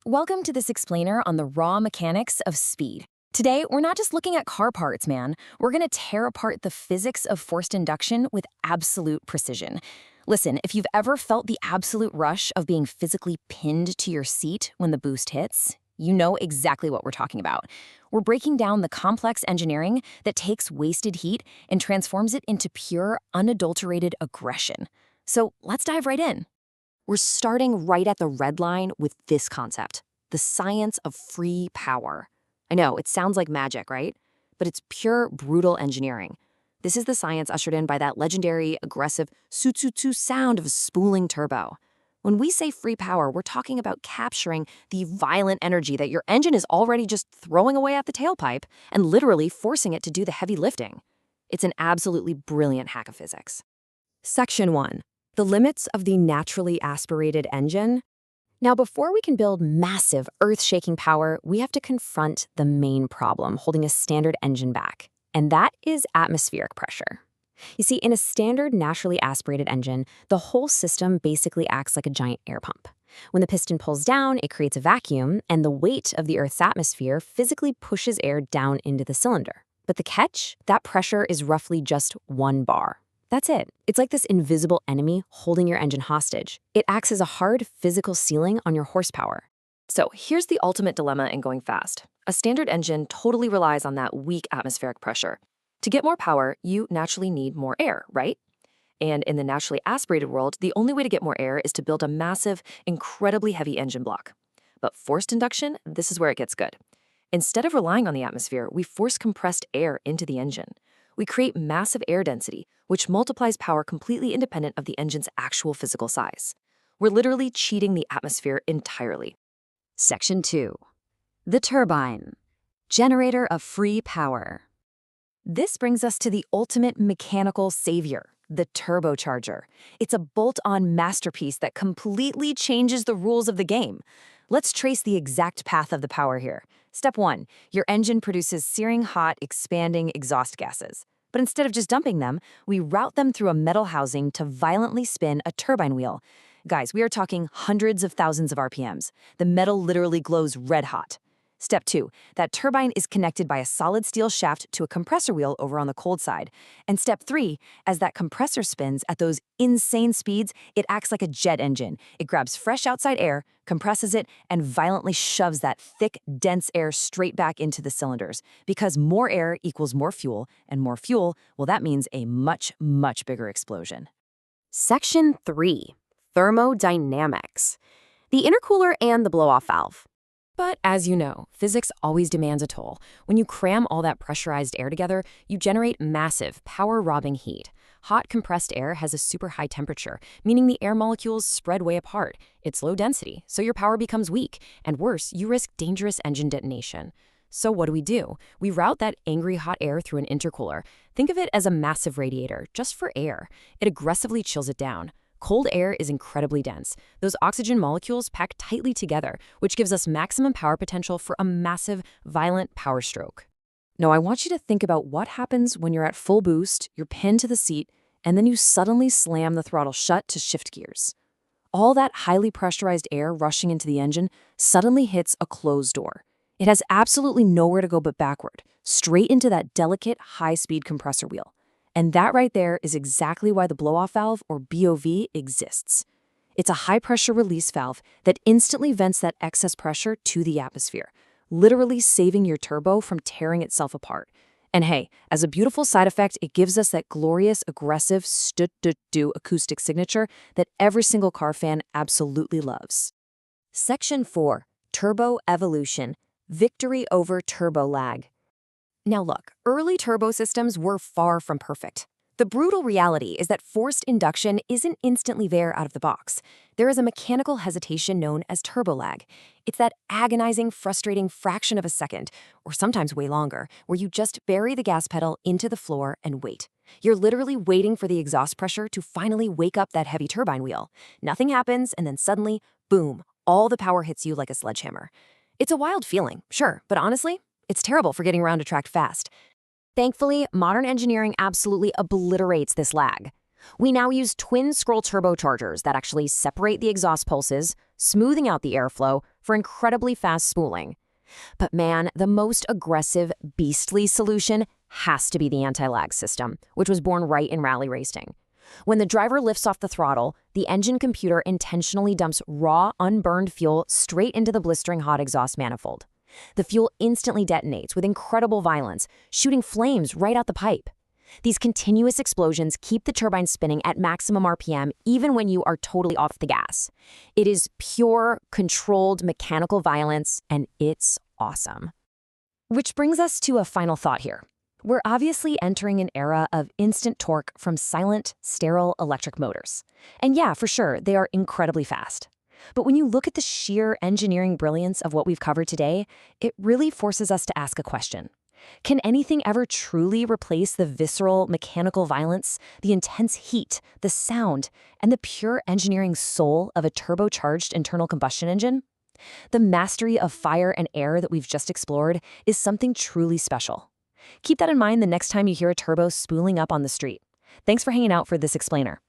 Welcome to this explainer on the raw mechanics of speed. Today, we're not just looking at car parts, man. We're going to tear apart the physics of forced induction with absolute precision. Listen, if you've ever felt the absolute rush of being physically pinned to your seat when the boost hits, you know exactly what we're talking about. We're breaking down the complex engineering that takes wasted heat and transforms it into pure, unadulterated aggression. So let's dive right in. We're starting right at the red line with this concept, the science of free power. I know, it sounds like magic, right? But it's pure, brutal engineering. This is the science ushered in by that legendary, aggressive STUTUTU sound of a spooling turbo. When we say free power, we're talking about capturing the violent energy that your engine is already just throwing away at the tailpipe and literally forcing it to do the heavy lifting. It's an absolutely brilliant hack of physics. Section 1. The limits of the naturally aspirated engine. Now, before we can build massive, earth-shaking power, we have to confront the main problem holding a standard engine back, and that is atmospheric pressure. You see, in a standard naturally aspirated engine, the whole system basically acts like a giant air pump. When the piston pulls down, it creates a vacuum, and the weight of the Earth's atmosphere physically pushes air down into the cylinder. But the catch? That pressure is roughly just 1 bar. That's it. It's like this invisible enemy holding your engine hostage. It acts as a hard physical ceiling on your horsepower. So here's the ultimate dilemma in going fast. A standard engine totally relies on that weak atmospheric pressure. To get more power, you naturally need more air, right? And in the naturally aspirated world, the only way to get more air is to build a massive, incredibly heavy engine block. But forced induction, this is where it gets good. Instead of relying on the atmosphere, we force compressed air into the engine. We create massive air density, which multiplies power completely independent of the engine's actual physical size. We're literally cheating the atmosphere entirely. Section 2. The turbine. Generator of free power. This brings us to the ultimate mechanical savior, the turbocharger. It's a bolt-on masterpiece that completely changes the rules of the game. Let's trace the exact path of the power here. Step 1, your engine produces searing hot, expanding exhaust gases. But instead of just dumping them, we route them through a metal housing to violently spin a turbine wheel. Guys, we are talking hundreds of thousands of RPMs. The metal literally glows red hot. Step 2, that turbine is connected by a solid steel shaft to a compressor wheel over on the cold side. And step 3, as that compressor spins at those insane speeds, it acts like a jet engine. It grabs fresh outside air, compresses it, and violently shoves that thick, dense air straight back into the cylinders. Because more air equals more fuel, and more fuel, well, that means a much, much bigger explosion. Section 3. Thermodynamics. The intercooler and the blow-off valve. But as you know, physics always demands a toll. When you cram all that pressurized air together, you generate massive, power-robbing heat. Hot compressed air has a super high temperature, meaning the air molecules spread way apart. It's low density, so your power becomes weak. And worse, you risk dangerous engine detonation. So what do? We route that angry hot air through an intercooler. Think of it as a massive radiator, just for air. It aggressively chills it down. Cold air is incredibly dense. Those oxygen molecules pack tightly together, which gives us maximum power potential for a massive, violent power stroke. Now, I want you to think about what happens when you're at full boost, you're pinned to the seat, and then you suddenly slam the throttle shut to shift gears. All that highly pressurized air rushing into the engine suddenly hits a closed door. It has absolutely nowhere to go but backward, straight into that delicate, high-speed compressor wheel. And that right there is exactly why the blow-off valve, or BOV, exists. It's a high-pressure release valve that instantly vents that excess pressure to the atmosphere, literally saving your turbo from tearing itself apart. And hey, as a beautiful side effect, it gives us that glorious, aggressive STUTUTU acoustic signature that every single car fan absolutely loves. Section 4. Turbo Evolution. Victory over turbo lag. Now look, early turbo systems were far from perfect. The brutal reality is that forced induction isn't instantly there out of the box. There is a mechanical hesitation known as turbo lag. It's that agonizing, frustrating fraction of a second, or sometimes way longer, where you just bury the gas pedal into the floor and wait. You're literally waiting for the exhaust pressure to finally wake up that heavy turbine wheel. Nothing happens, and then suddenly, boom, all the power hits you like a sledgehammer. It's a wild feeling, sure, but honestly, it's terrible for getting around a track fast. Thankfully, modern engineering absolutely obliterates this lag. We now use twin-scroll turbochargers that actually separate the exhaust pulses, smoothing out the airflow for incredibly fast spooling. But man, the most aggressive, beastly solution has to be the anti-lag system, which was born right in rally racing. When the driver lifts off the throttle, the engine computer intentionally dumps raw, unburned fuel straight into the blistering hot exhaust manifold. The fuel instantly detonates with incredible violence, shooting flames right out the pipe. These continuous explosions keep the turbine spinning at maximum RPM even when you are totally off the gas. It is pure, controlled mechanical violence, and it's awesome. Which brings us to a final thought here. We're obviously entering an era of instant torque from silent, sterile electric motors. And yeah, for sure, they are incredibly fast. But when you look at the sheer engineering brilliance of what we've covered today, it really forces us to ask a question. Can anything ever truly replace the visceral mechanical violence, the intense heat, the sound, and the pure engineering soul of a turbocharged internal combustion engine? The mastery of fire and air that we've just explored is something truly special. Keep that in mind the next time you hear a turbo spooling up on the street. Thanks for hanging out for this explainer.